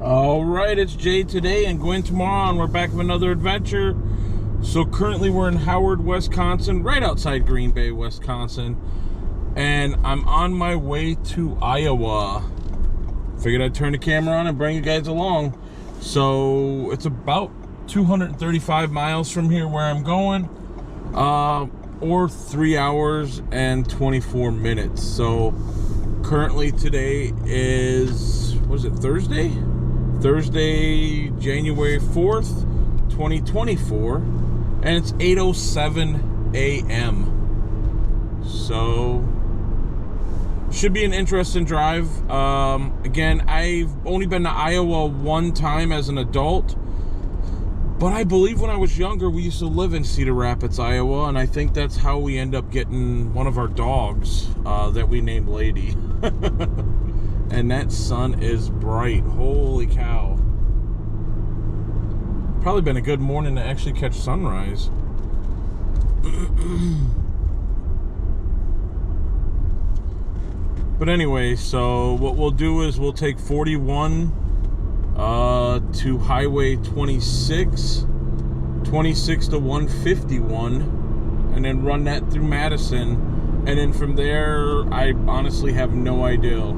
All right, it's Jay today and Gwen tomorrow, and we're back with another adventure. So currently we're in Howard, Wisconsin, right outside Green Bay, Wisconsin, and I'm on my way to Iowa. Figured I'd turn the camera on and bring you guys along. So it's about 235 miles from here where I'm going, or 3 hours and 24 minutes. So currently today is, what is it, Thursday, January 4th, 2024, and it's 8:07 a.m. So should be an interesting drive. Again, I've only been to Iowa one time as an adult, but I believe when I was younger we used to live in Cedar Rapids, Iowa, and I think that's how we end up getting one of our dogs that we named Lady. And that sun is bright. Holy cow. Probably been a good morning to actually catch sunrise. But anyway, so what we'll do is we'll take 41 to Highway 26, 26 to 151, and then run that through Madison. And then from there, I honestly have no idea.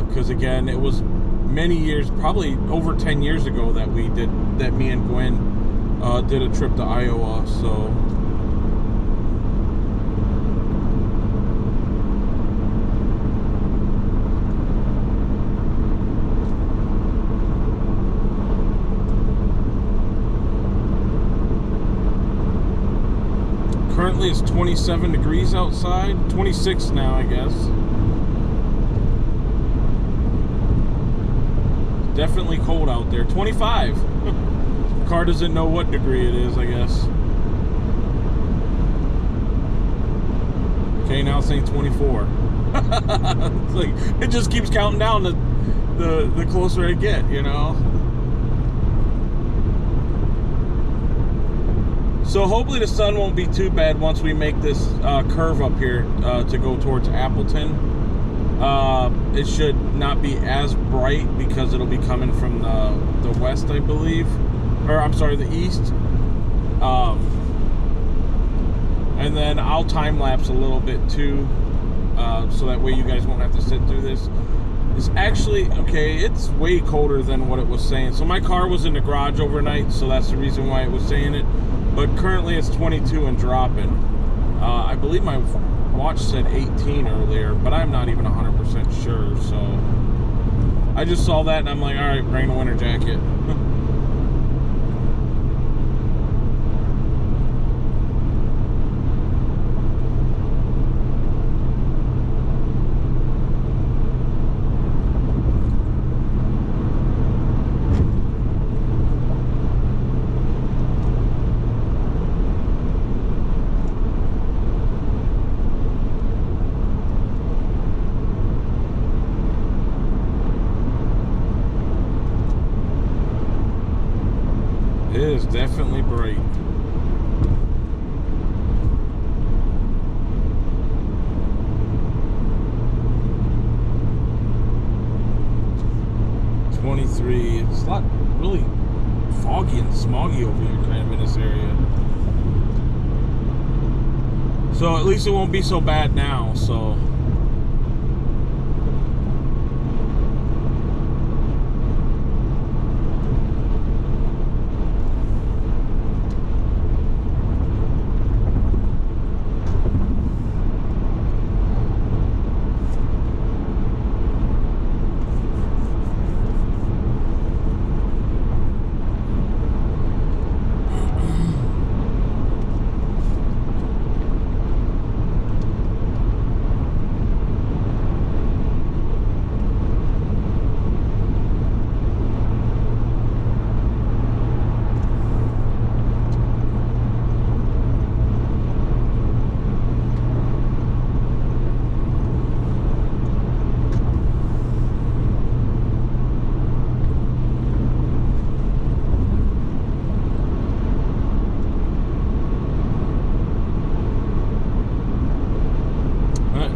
Because again, it was many years, probably over 10 years ago that me and Gwen did a trip to Iowa. So currently it's 27 degrees outside, 26 now, I guess. Definitely cold out there. 25. The car doesn't know what degree it is, I guess. Okay, now it's saying 24. It's like, it just keeps counting down the closer I get, you know. So hopefully the sun won't be too bad once we make this curve up here to go towards Appleton. It should not be as bright because it'll be coming from the west, I believe, or I'm sorry, the east. And then I'll time lapse a little bit too, so that way you guys won't have to sit through this. It's actually, okay, it's way colder than what it was saying. So my car was in the garage overnight, so that's the reason why it was saying it. But currently it's 22 and dropping. I believe my watch said 18 earlier, but I'm not even 100% sure. So I just saw that and I'm like, all right, bring the winter jacket. It is definitely bright. It's not really foggy and smoggy over here kind of in this area. So at least it won't be so bad now, so.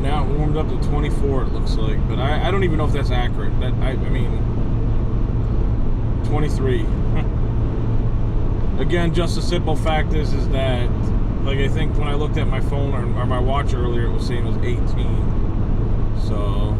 Now it warmed up to 24, it looks like, but I don't even know if that's accurate. I mean, 23. Again, just a simple fact is that, like, I think when I looked at my phone or my watch earlier, it was saying it was 18. So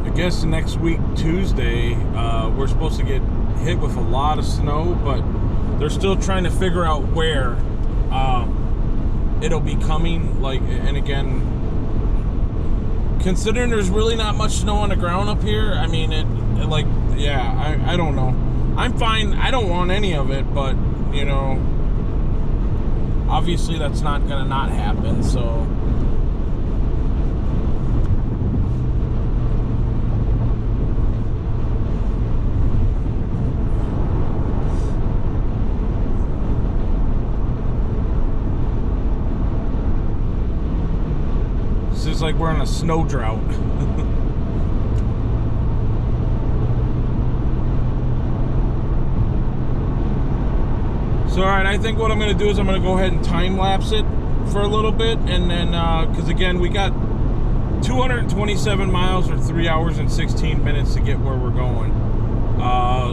I guess next week, Tuesday, we're supposed to get hit with a lot of snow, but they're still trying to figure out where it'll be coming. Like, and again, considering there's really not much snow on the ground up here, I mean, yeah, I don't know. I'm fine. I don't want any of it, but, you know, obviously that's not gonna not happen, so. It's like we're in a snow drought. So, all right, I think what I'm going to do is I'm going to go ahead and time lapse it for a little bit, and then because again, we got 227 miles or 3 hours and 16 minutes to get where we're going.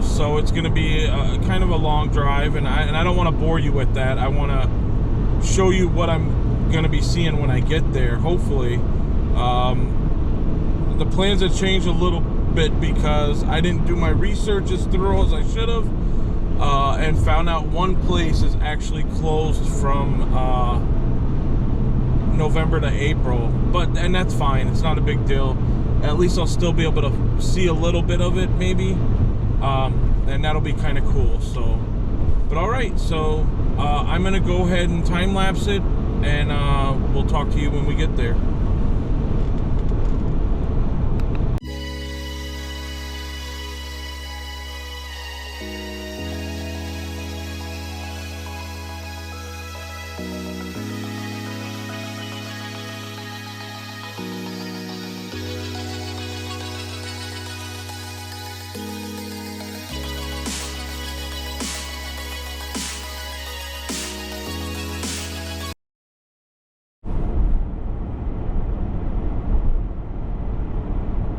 So it's going to be kind of a long drive, and I don't want to bore you with that. I want to show you what I'm going to be seeing when I get there, hopefully. The plans have changed a little bit because I didn't do my research as thorough as I should have, and found out one place is actually closed from November to April, and that's fine. It's not a big deal. At least I'll still be able to see a little bit of it, maybe, and that'll be kind of cool. So, but all right, so I'm gonna go ahead and time lapse it, and we'll talk to you when we get there.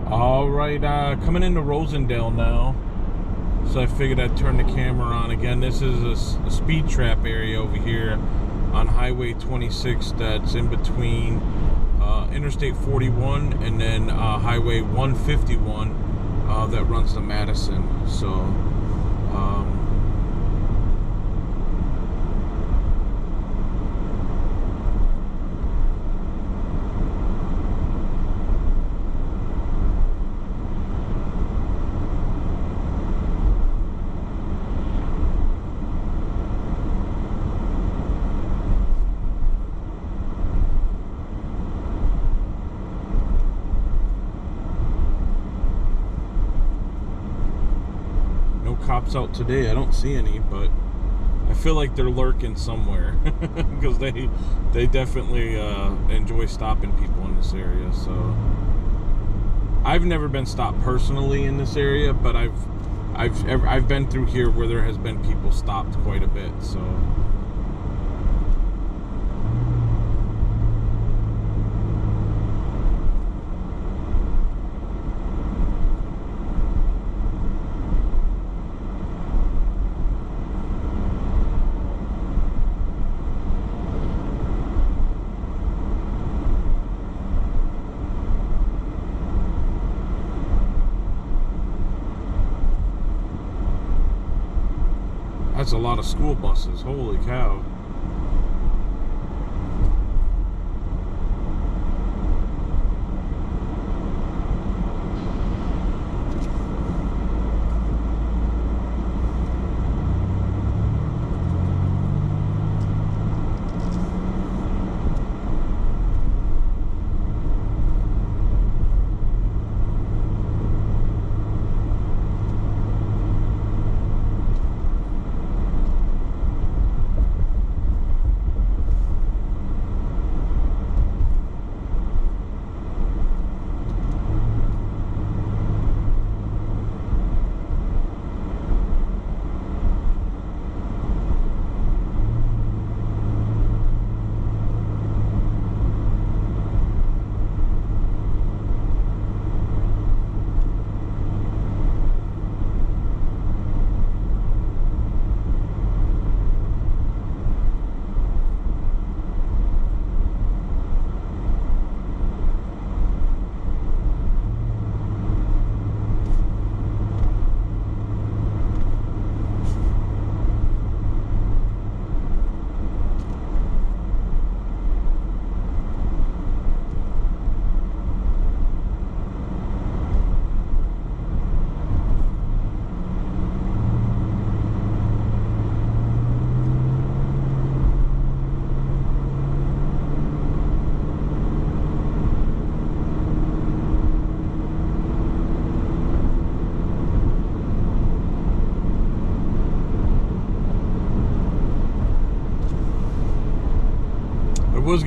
All right, coming into Rosendale now, so I figured I'd turn the camera on again. This is a speed trap area over here on Highway 26 that's in between Interstate 41 and then Highway 151 that runs to Madison. So cops out today. I don't see any, but I feel like they're lurking somewhere because they definitely enjoy stopping people in this area. So I've never been stopped personally in this area, but I've been through here where there has been people stopped quite a bit. So That's a lot of school buses. Holy cow.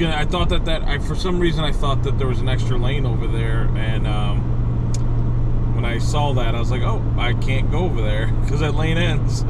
I thought that for some reason I thought that there was an extra lane over there, and when I saw that I was like, oh, I can't go over there because that lane ends.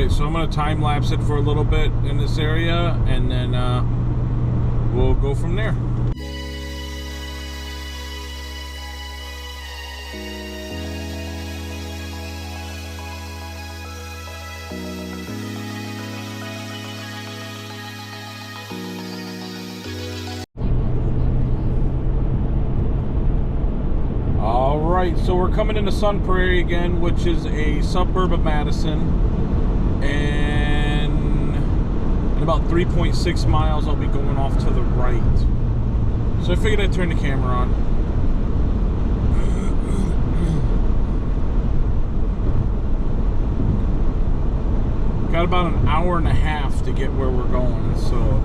So I'm going to time lapse it for a little bit in this area, and then we'll go from there. All right, so we're coming into Sun Prairie again, which is a suburb of Madison. And in about 3.6 miles I'll be going off to the right. So I figured I'd turn the camera on. Got about an hour and a half to get where we're going, so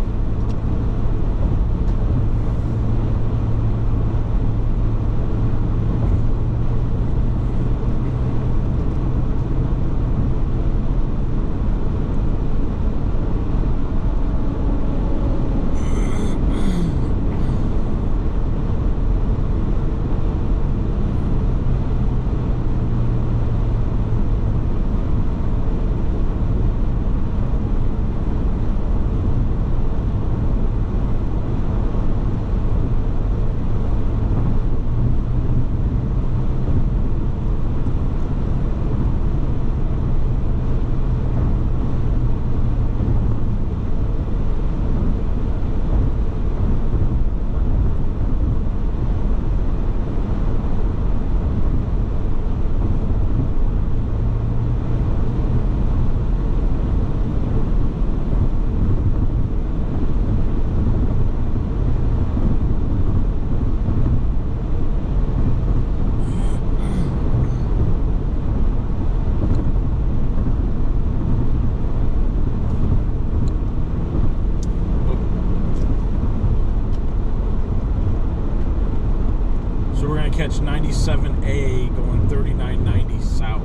catch 97A going 3990 south.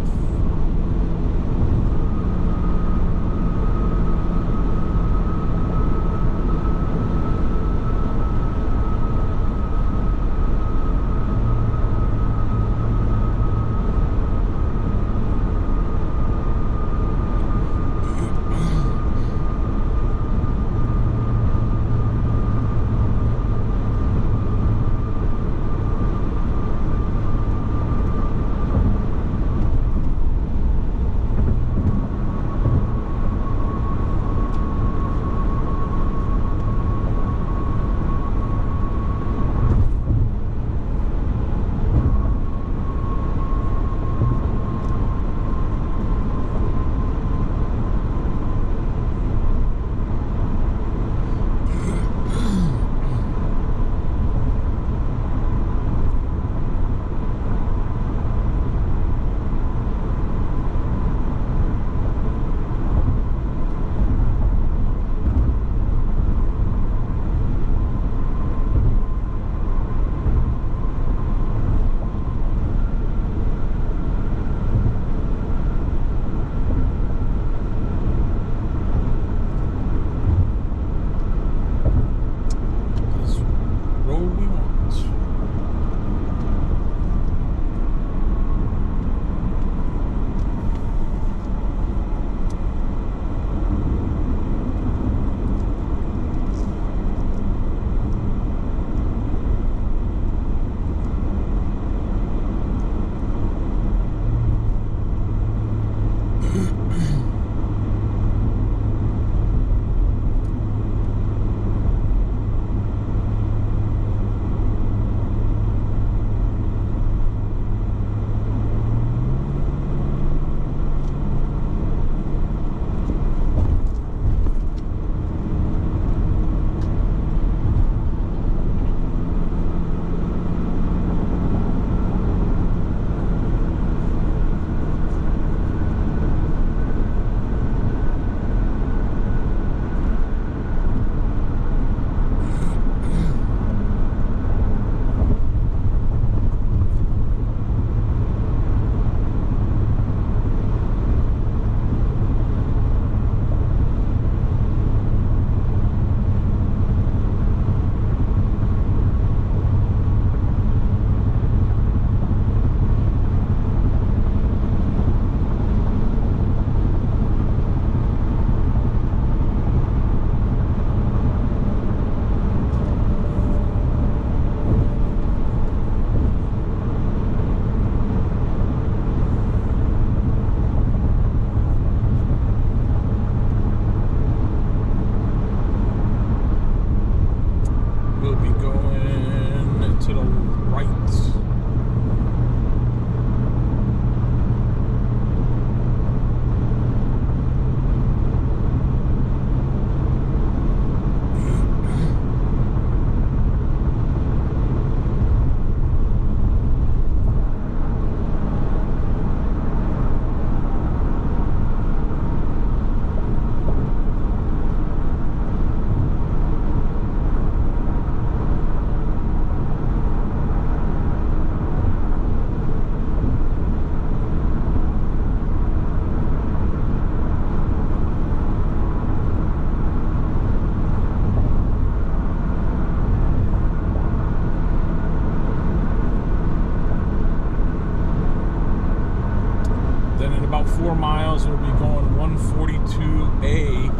about 4 miles, we'll be going 142A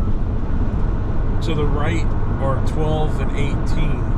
to the right, or 12 and 18.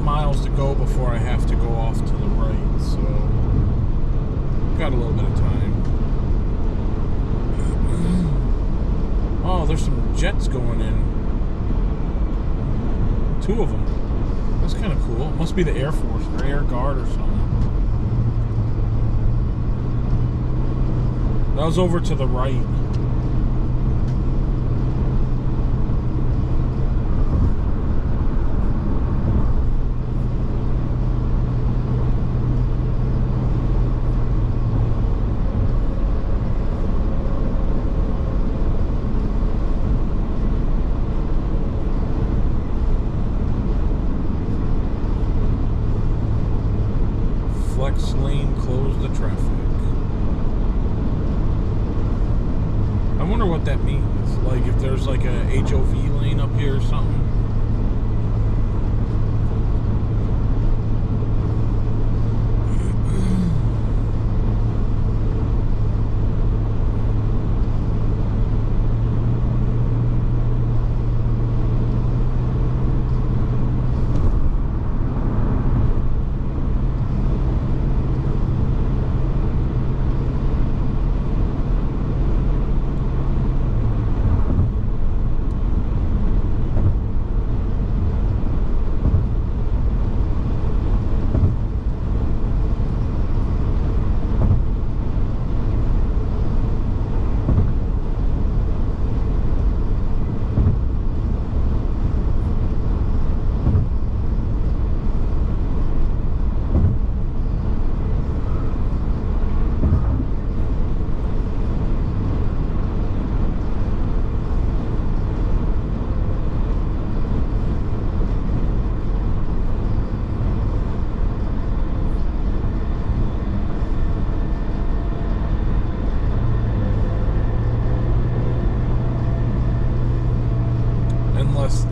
miles to go before I have to go off to the right, so got a little bit of time. Oh, there's some jets going in. 2 of them. That's kind of cool. Must be the Air Force or Air Guard or something. That was over to the right. Flex lane, close the traffic. I wonder what that means. Like if there's like a HOV lane up here or something.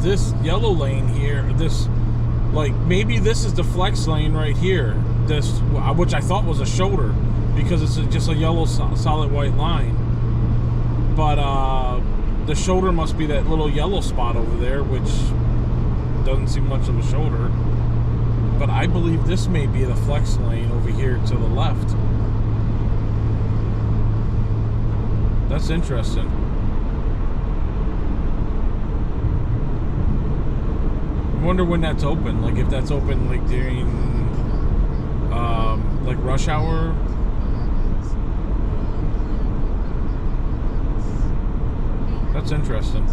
This yellow lane here, this, like, maybe this is the flex lane right here, this, which I thought was a shoulder, because it's just a yellow solid white line, but the shoulder must be that little yellow spot over there, which doesn't seem much of a shoulder, but I believe this may be the flex lane over here to the left. That's interesting. I wonder when that's open, like if that's open like during like rush hour. That's interesting.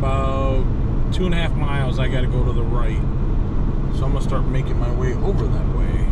about 2.5 miles, I got to go to the right. So I'm going to start making my way over that way.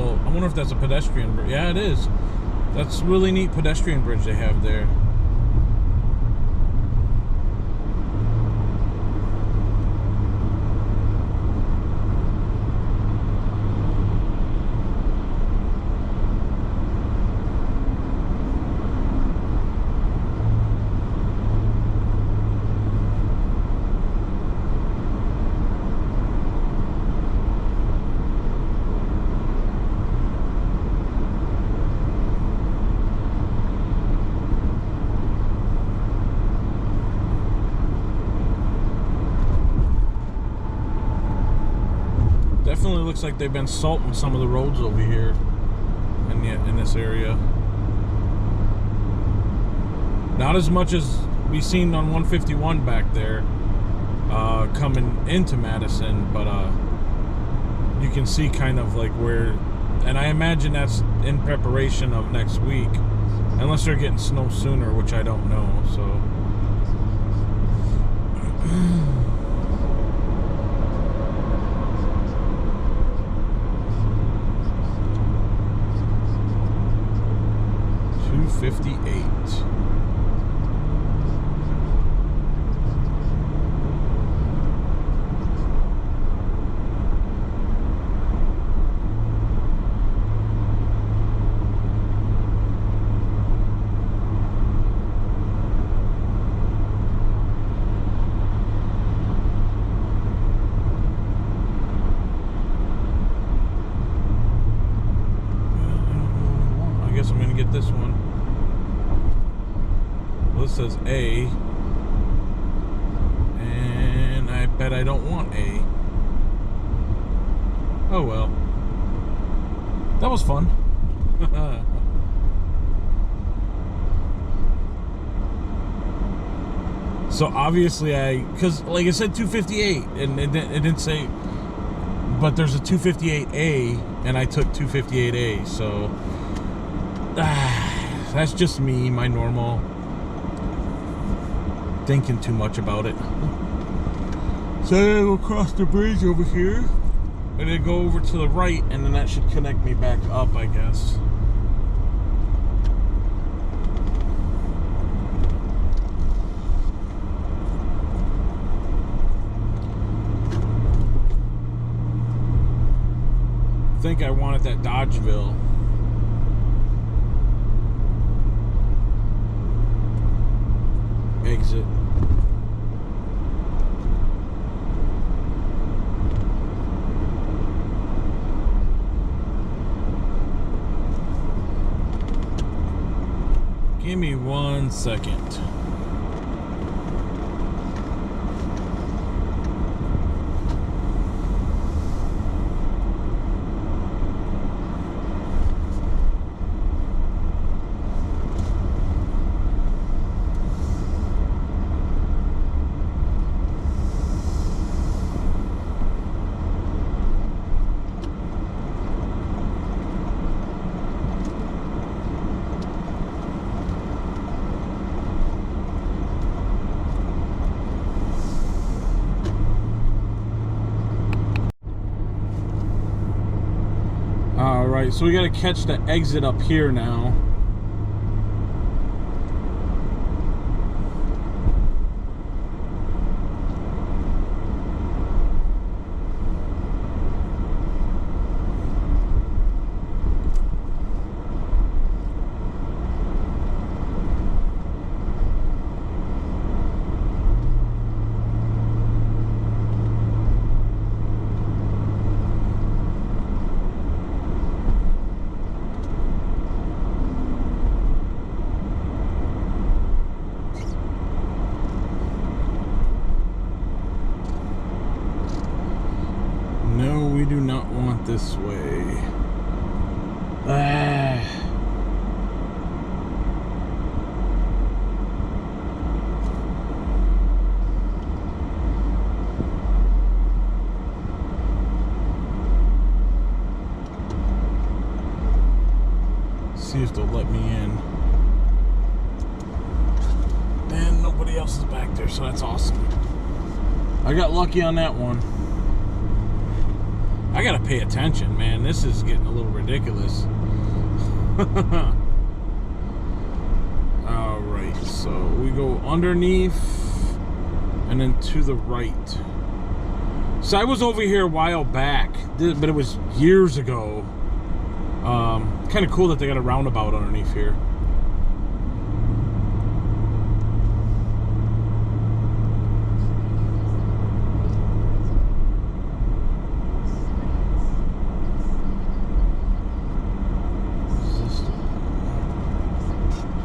little, I wonder if that's a pedestrian bridge. Yeah, it is. That's a really neat pedestrian bridge they have there. Definitely looks like they've been salting some of the roads over here in this area. Not as much as we seen on 151 back there coming into Madison, but you can see kind of like where, and I imagine that's in preparation of next week, unless they're getting snow sooner, which I don't know. So 258. I guess I'm gonna get this one. Well, this says A, and I bet I don't want A. Oh well. That was fun. So obviously because like I said 258, and it didn't say, but there's a 258A, and I took 258A, so that's just me, my normal thinking too much about it. So I go across the bridge over here, and then go over to the right, and then that should connect me back up, I guess. I think I wanted that Dodgeville. Exit. Give me 1 second. Alright, so we gotta catch the exit up here now. No, we do not want this way. See if they'll let me in. And nobody else is back there, so that's awesome. I got lucky on that one. I gotta pay attention, man. This is getting a little ridiculous. Alright, so we go underneath and then to the right. So I was over here a while back, but it was years ago. Kind of cool that they got a roundabout underneath here.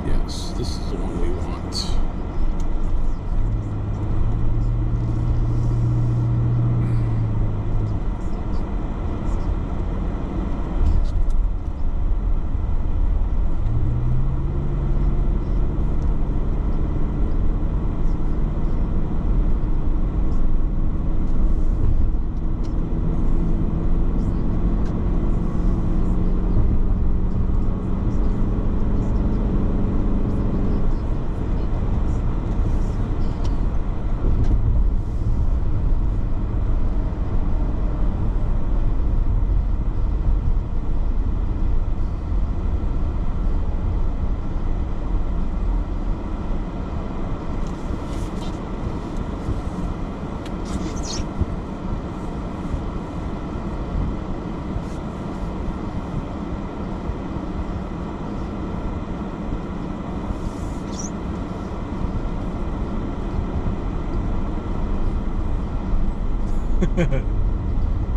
Yes, this is the one we want.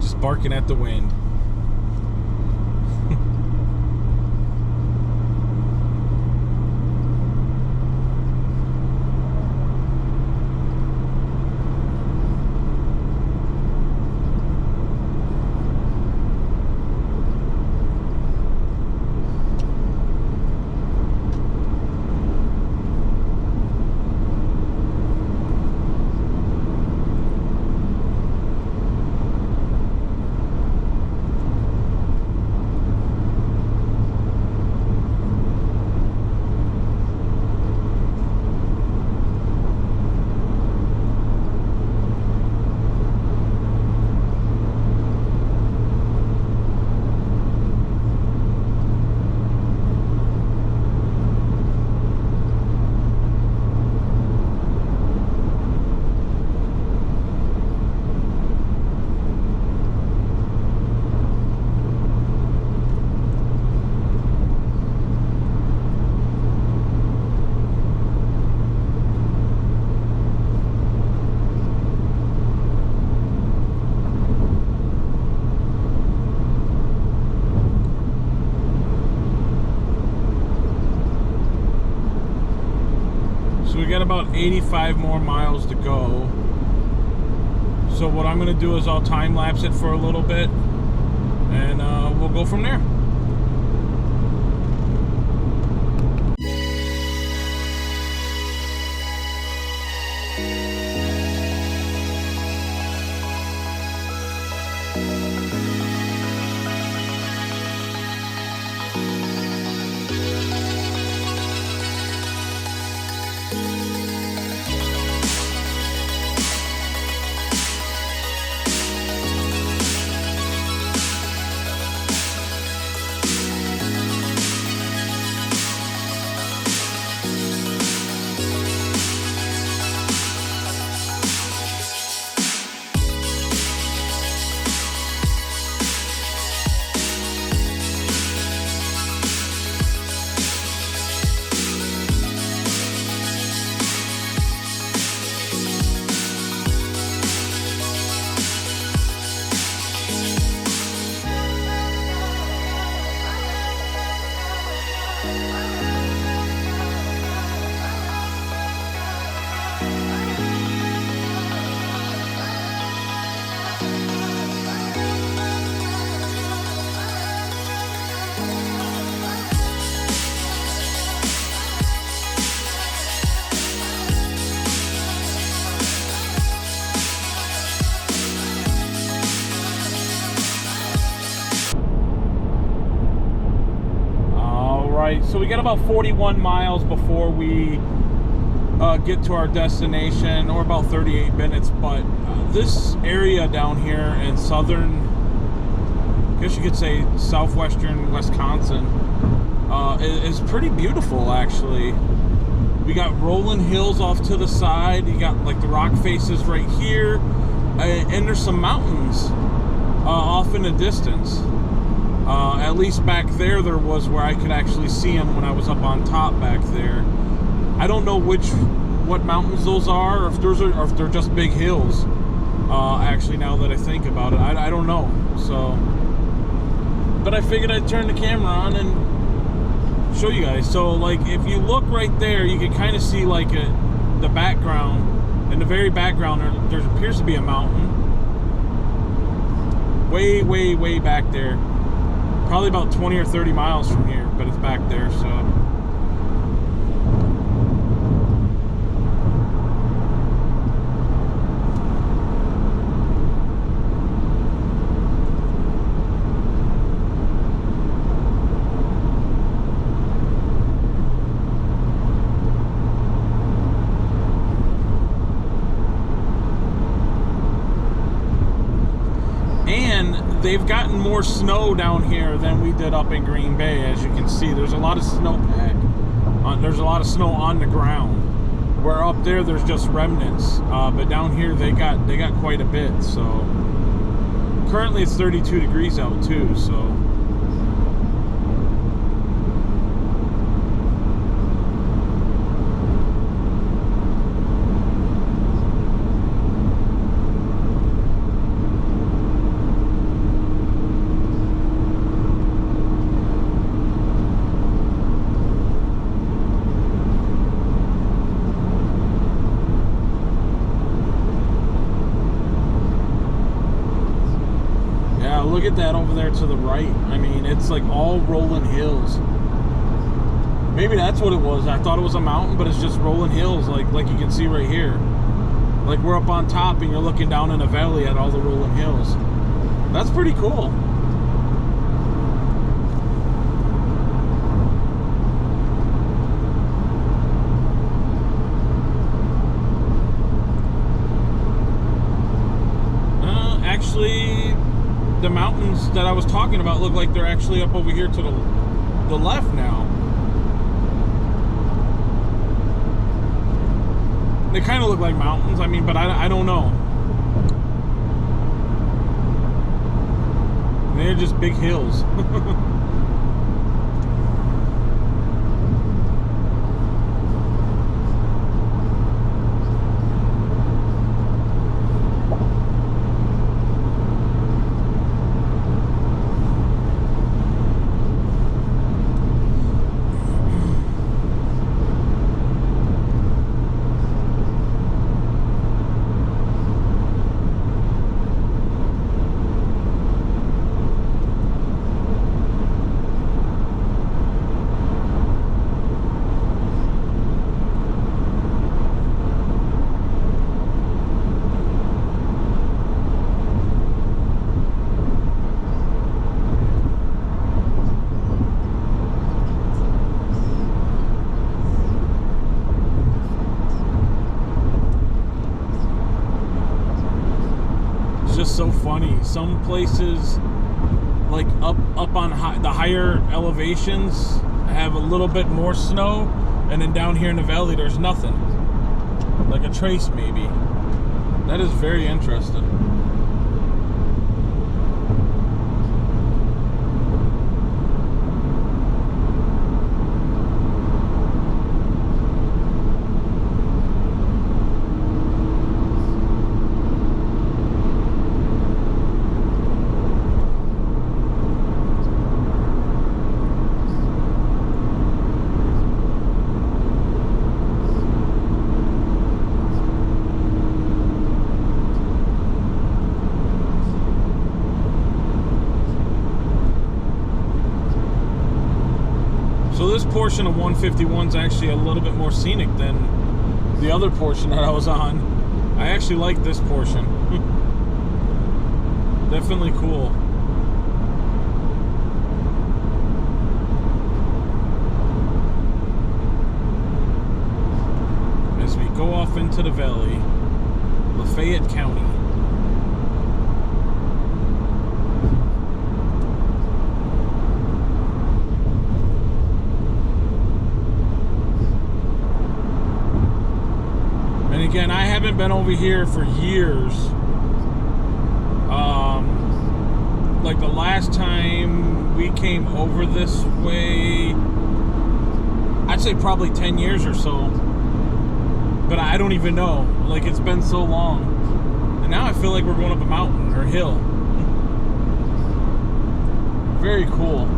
Just barking at the wind. So we got about 85 more miles to go. So what I'm going to do is I'll time lapse it for a little bit, and we'll go from there. So we got about 41 miles before we get to our destination, or about 38 minutes. But this area down here in southern I guess you could say southwestern Wisconsin, is pretty beautiful, actually. We got rolling hills off to the side. You got like the rock faces right here, and there's some mountains off in the distance. At least back there was where I could actually see them when I was up on top back there. I don't know what mountains those are, or if they're just big hills. Actually, now that I think about it, I don't know. So, but I figured I'd turn the camera on and show you guys. So, like, if you look right there, you can kind of see like the background. In the very background, there appears to be a mountain. Way, way, way back there. Probably about 20 or 30 miles from here, but it's back there, so. They've gotten more snow down here than we did up in Green Bay. As you can see, there's a lot of snowpack. There's a lot of snow on the ground. Where up there's just remnants. But down here they got quite a bit. So currently it's 32 degrees out too. So. Look at that over there to the right. I mean, it's like all rolling hills. Maybe that's what it was. I thought it was a mountain, but it's just rolling hills, like you can see right here. Like we're up on top and you're looking down in a valley at all the rolling hills. That's pretty cool. Actually, the mountains that I was talking about look like they're actually up over here to the left now. They kind of look like mountains, I mean, but I don't know. They're just big hills. Just so funny. Some places, like up on the higher elevations, have a little bit more snow, and then down here in the valley there's nothing, like a trace maybe. That is very interesting. So this portion of 151 is actually a little bit more scenic than the other portion that I was on. I actually like this portion. Definitely cool. As we go off into the valley, Lafayette County. haven't been over here for years. Like the last time we came over this way, I'd say probably 10 years or so. But I don't even know. Like, it's been so long. And now I feel like we're going up a mountain or hill. Very cool.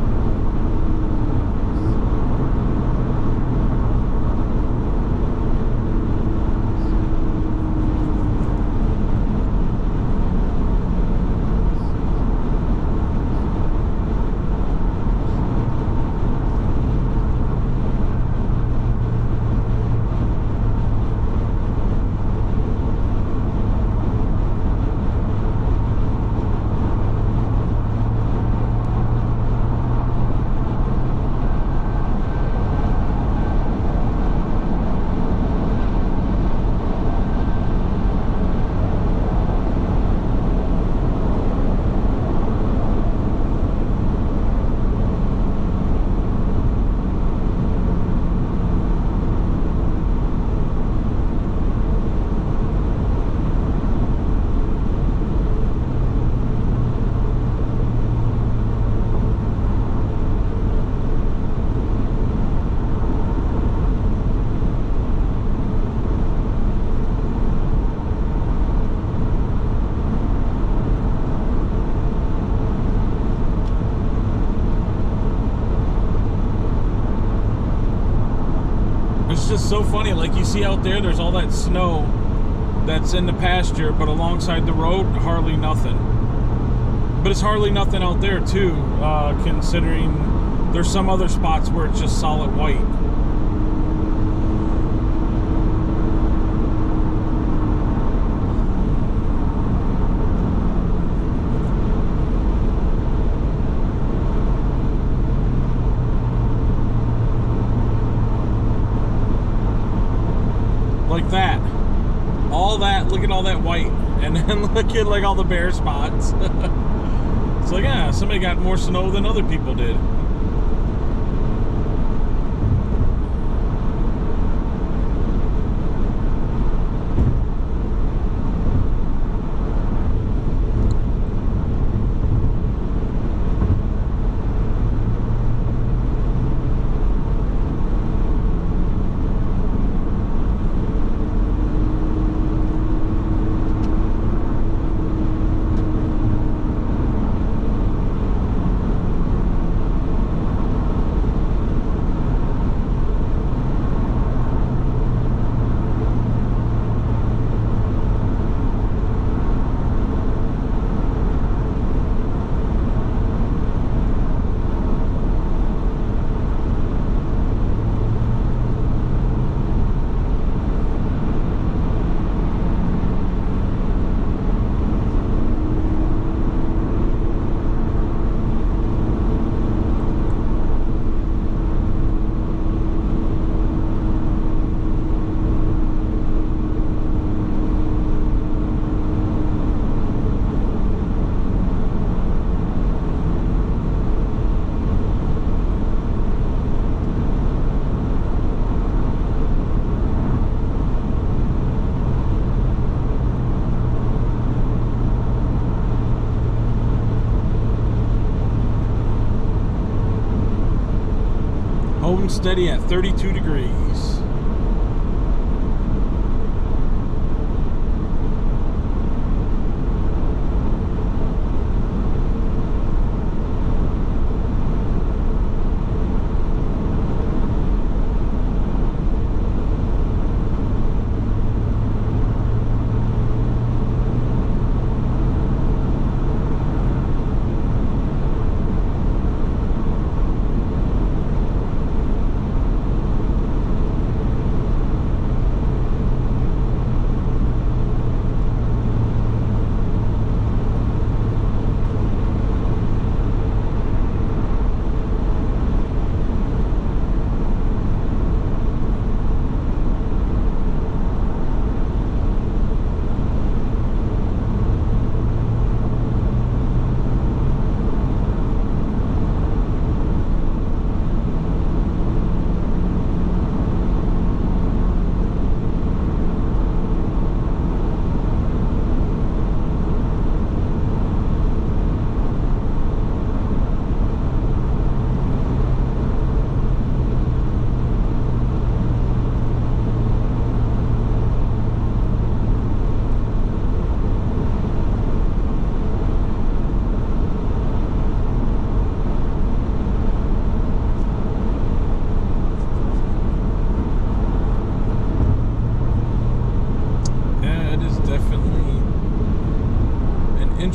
It's just so funny. Like, you see out there's all that snow that's in the pasture, but alongside the road, hardly nothing. But it's hardly nothing out there too, considering there's some other spots where it's just solid white. Like that. All that, look at all that white. And then look at like all the bare spots. It's like, yeah, somebody got more snow than other people did. Holding steady at 32 degrees.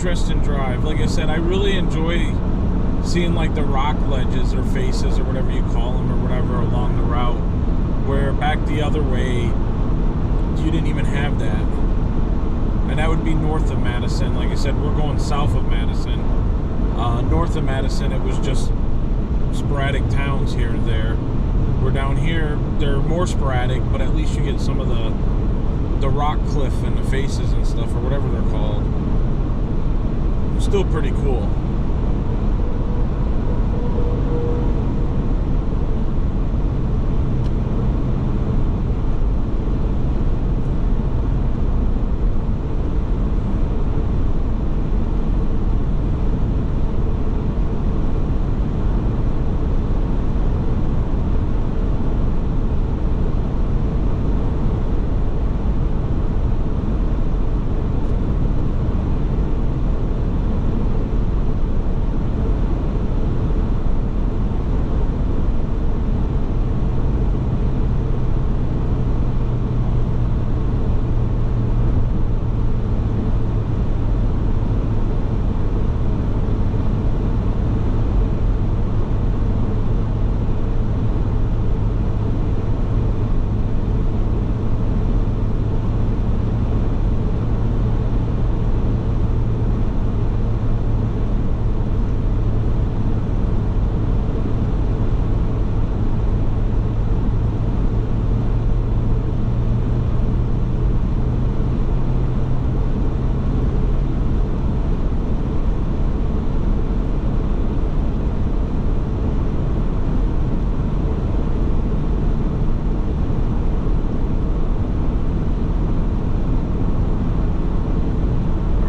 interesting drive. Like I said, I really enjoy seeing like the rock ledges or faces or whatever you call them or whatever along the route, where back the other way you didn't even have that. And that would be north of Madison. Like I said, we're going south of Madison. North of Madison, it was just sporadic towns here and there. We're down here, they're more sporadic, but at least you get some of the rock cliff and the faces and stuff, or whatever they're called. Still pretty cool.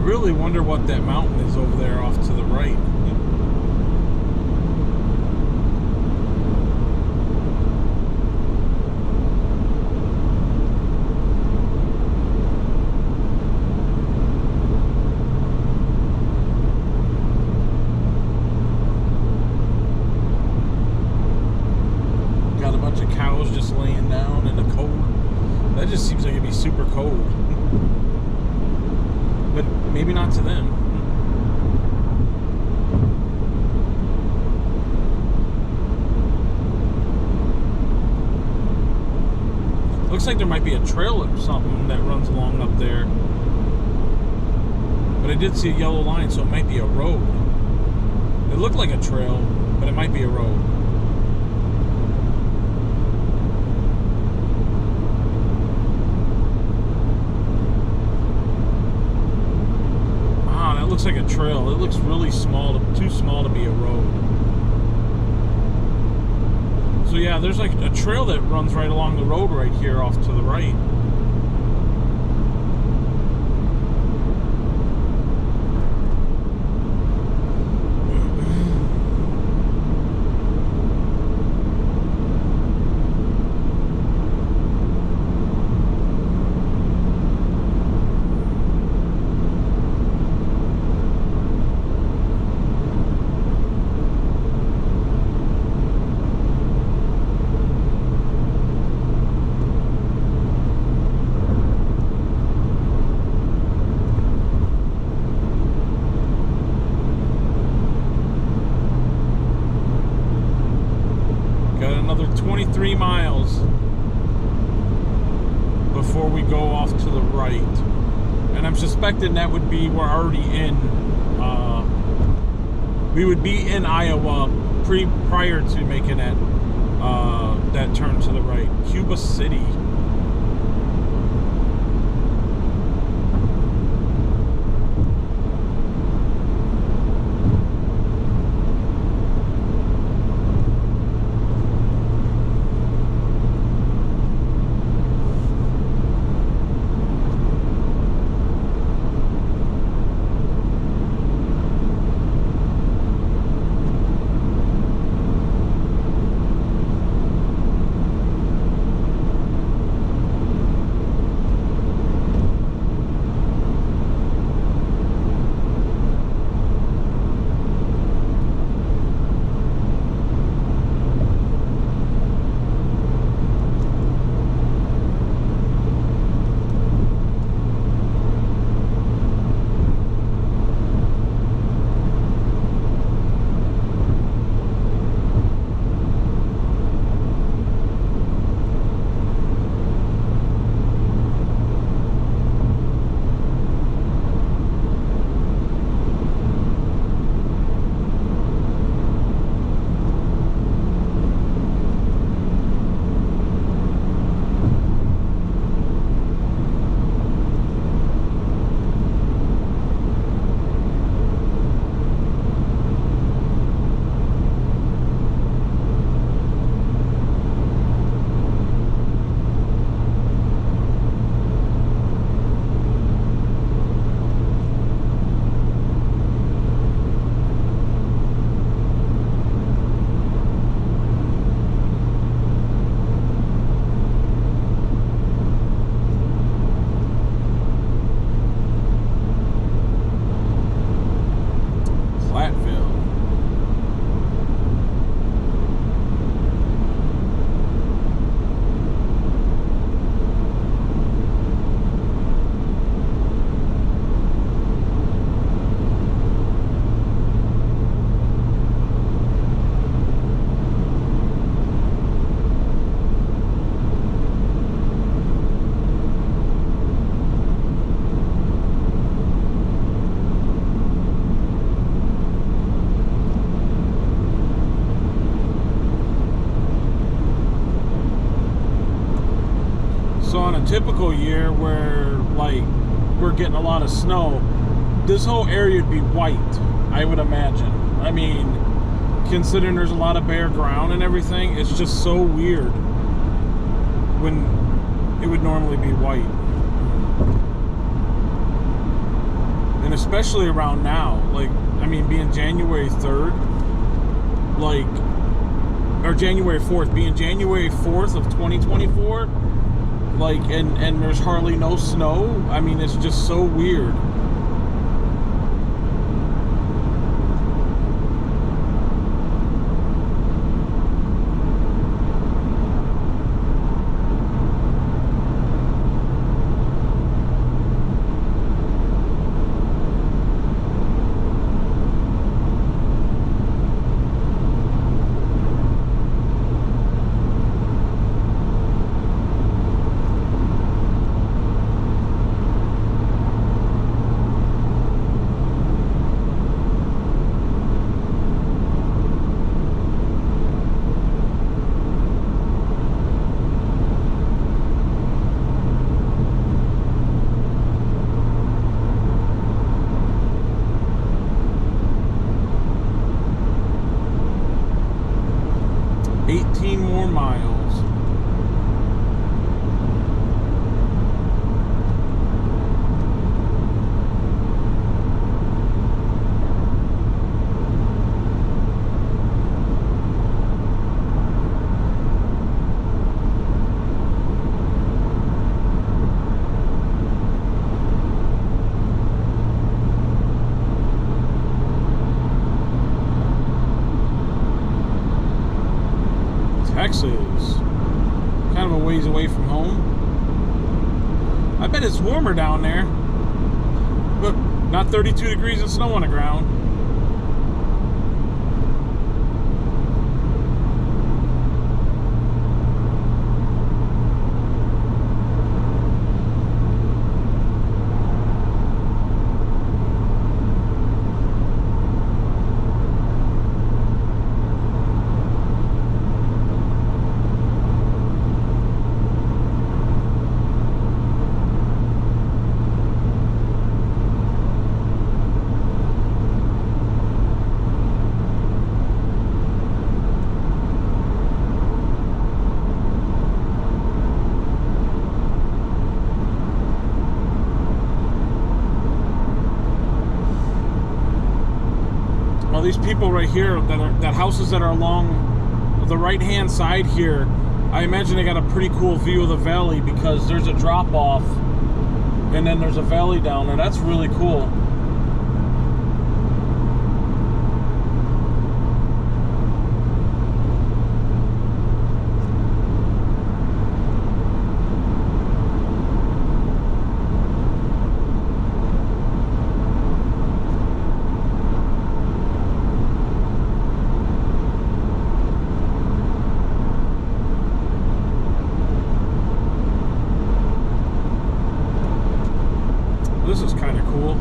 Really wonder what that mountain is over there off to the right. Got a bunch of cows just laying down in the cold. That just seems like it'd be super cold. But maybe not to them. Looks like there might be a trail or something that runs along up there. But I did see a yellow line, so it might be a road. It looked like a trail, but it might be a road. Looks like a trail. It looks really small, too small to be a road. So yeah, there's like a trail that runs right along the road right here off to the right. Another 23 miles before we go off to the right, and I'm suspecting that would be we're already in we would be in Iowa prior to making that turn to the right. Cuba City. on a typical year where like we're getting a lot of snow, this whole area would be white, I would imagine. I mean, considering there's a lot of bare ground and everything, it's just so weird when it would normally be white. And especially around now, like, I mean, being January 3rd, like, or January 4th, being January 4th of 2024, like, and there's hardly no snow. I mean, it's just so weird. More miles. Texas, kind of a ways away from home. I bet it's warmer down there, but not 32 degrees and snow on the ground. These people right here that houses that are along the right hand side here, I imagine they got a pretty cool view of the valley because there's a drop off and then there's a valley down there. That's really cool. This is kind of cool.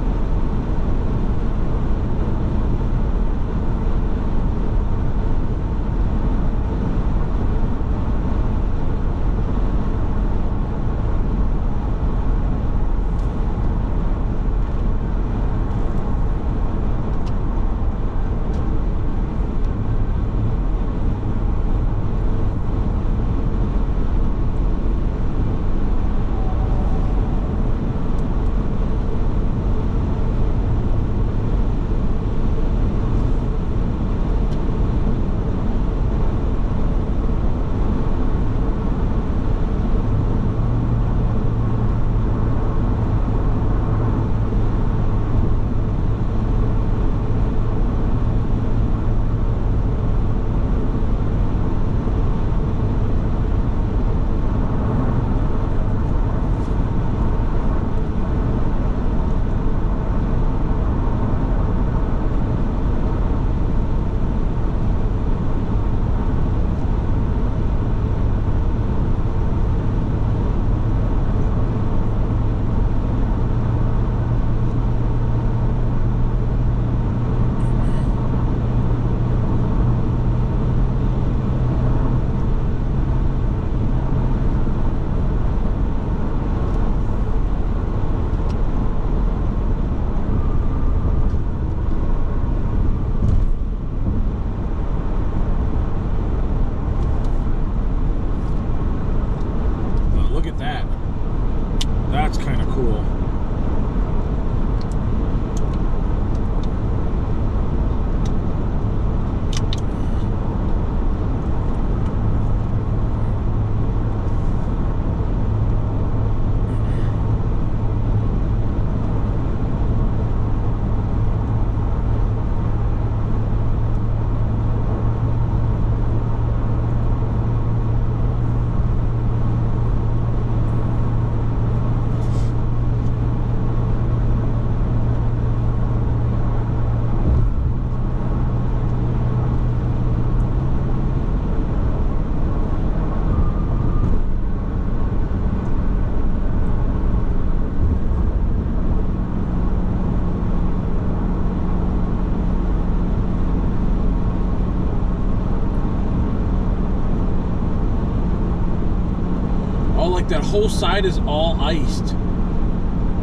like that whole side is all iced.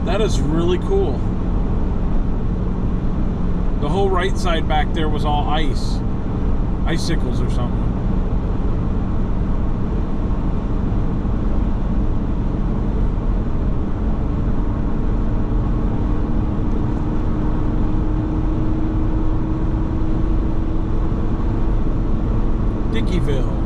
That is really cool. The whole right side back there was all ice. Icicles or something. Dickeyville.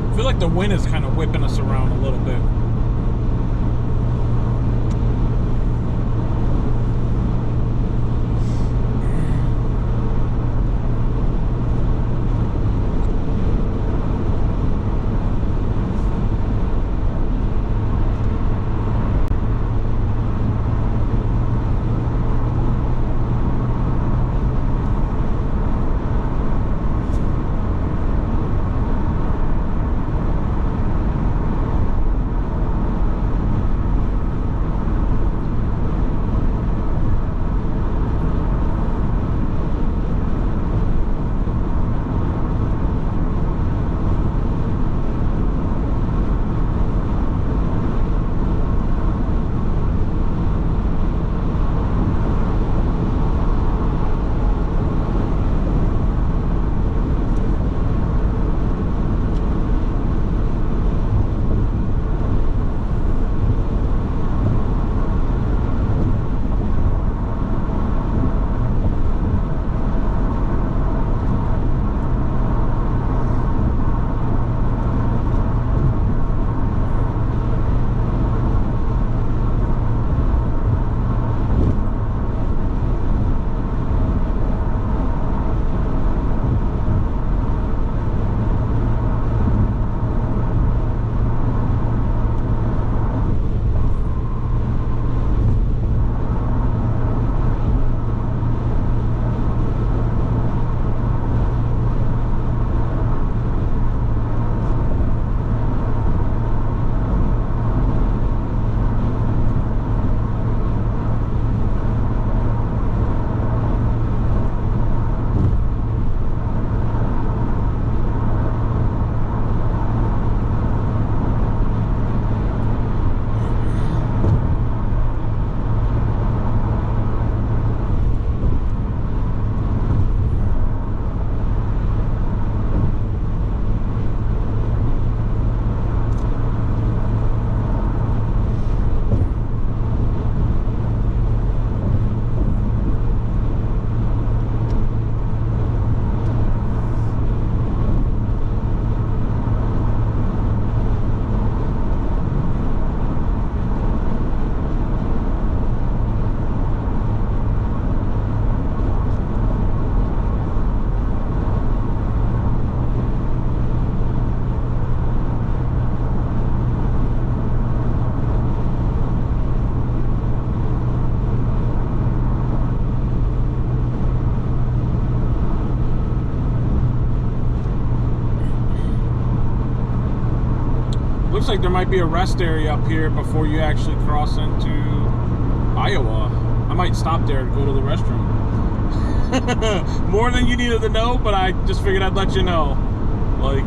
I feel like the wind is kind of whipping us around a little bit. Looks like there might be a rest area up here before you actually cross into Iowa. I might stop there to go to the restroom. More than you needed to know, but I just figured I'd let you know. Like,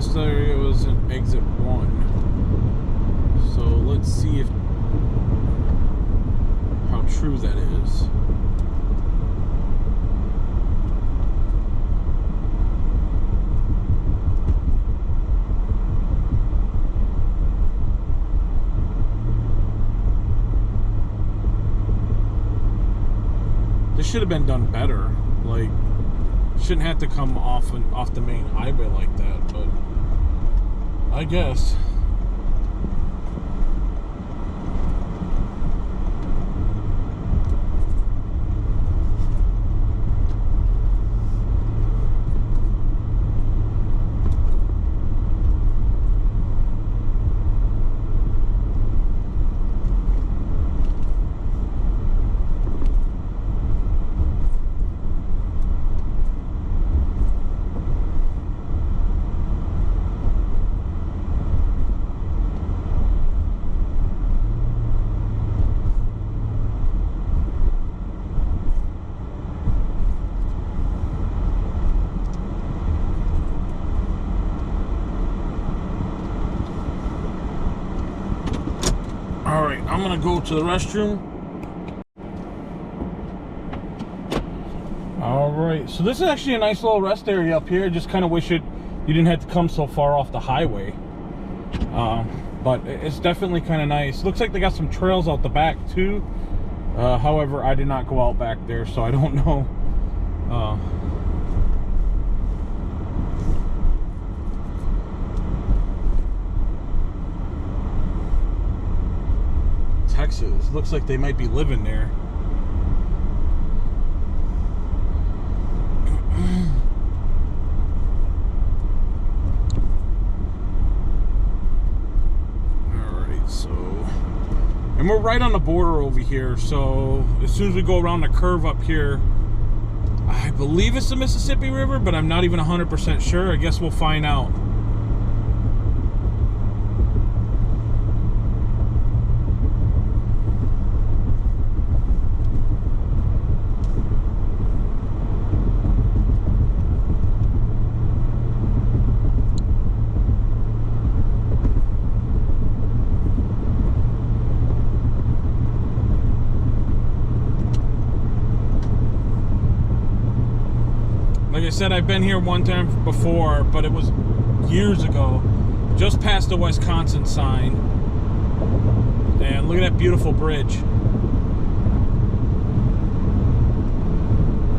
rest area was in exit 1. So let's see if how true that is. This should have been done better. Like, shouldn't have to come off the main highway like that, but I guess. Alright, I'm gonna go to the restroom. Alright, so this is actually a nice little rest area up here. Just kind of wish you didn't have to come so far off the highway. But it's definitely kind of nice. Looks like they got some trails out the back too. However, I did not go out back there, so I don't know. Texas. Looks like they might be living there. Alright, so... And we're right on the border over here, so as soon as we go around the curve up here, I believe it's the Mississippi River, but I'm not even 100% sure. I guess we'll find out. Like I said, I've been here one time before, but it was years ago, just past the Wisconsin sign. And look at that beautiful bridge.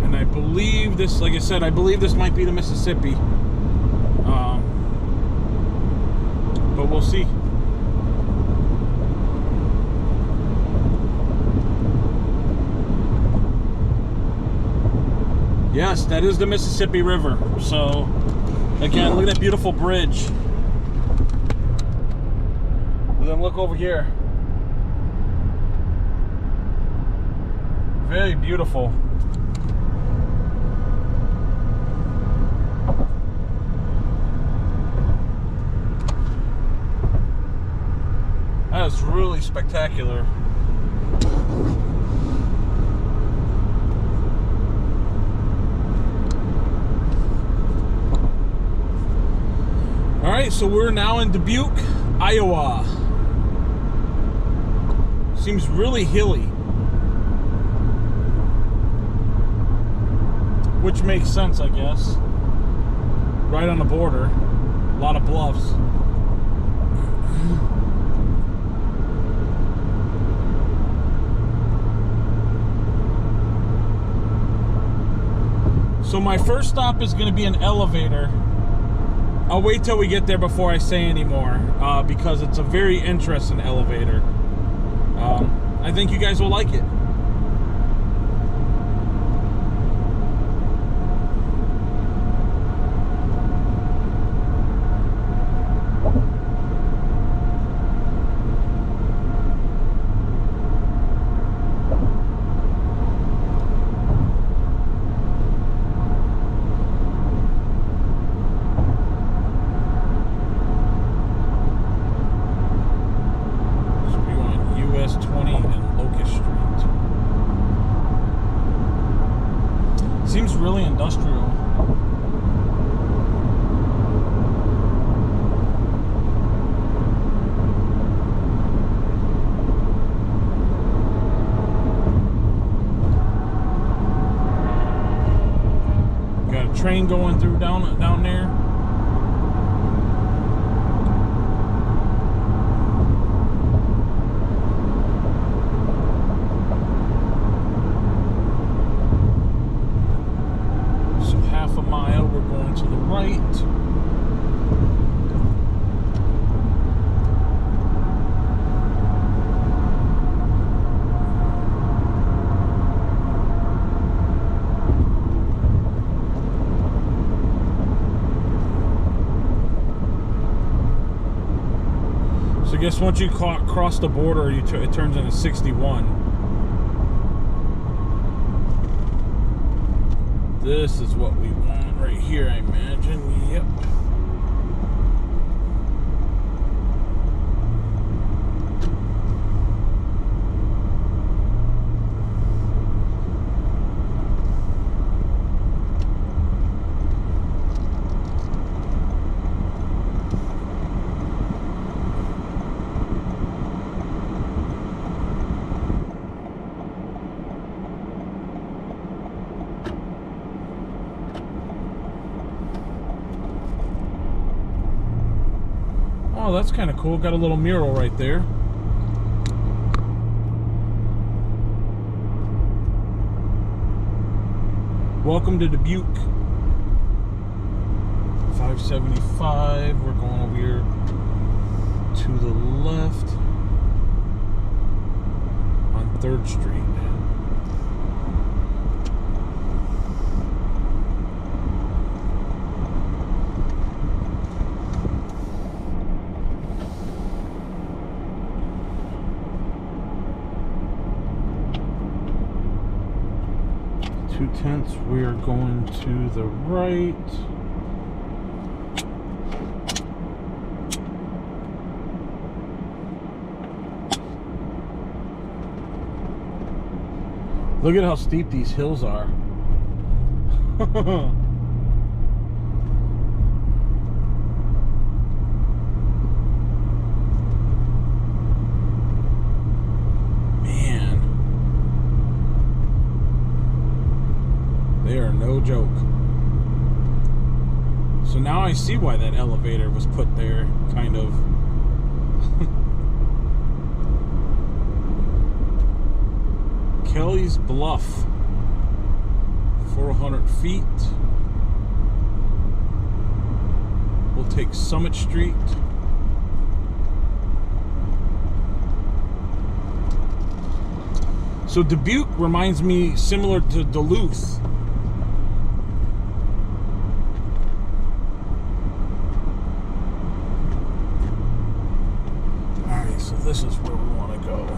And I believe this, like I said, I believe this might be the Mississippi. But we'll see. Yes, that is the Mississippi River. So, again, look at that beautiful bridge. And then look over here. Very beautiful. That is really spectacular. Alright, so we're now in Dubuque, Iowa. Seems really hilly. Which makes sense, I guess. Right on the border. A lot of bluffs. So my first stop is going to be an elevator. I'll wait till we get there before I say any more, because it's a very interesting elevator. I think you guys will like it. US 20 and Locust Street. train going through down there. So half a mile, we're going to the right. So I guess once you cross the border, it turns into 61. This is what we want right here, I imagine. Yep. Oh, that's kind of cool. Got a little mural right there. Welcome to Dubuque. 575. We're going over here to the left on 3rd Street. Two-tenths, we are going to the right. Look at how steep these hills are. They are no joke. So now I see why that elevator was put there, kind of. Kelly's Bluff. 400 feet. We'll take Summit Street. So Dubuque reminds me similar to Duluth. So this is where we want to go.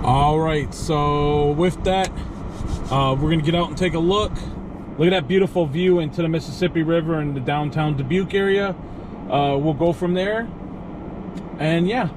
All right, so with that, we're gonna get out and take a look. Look at that beautiful view into the Mississippi River and the downtown Dubuque area. We'll go from there, and yeah.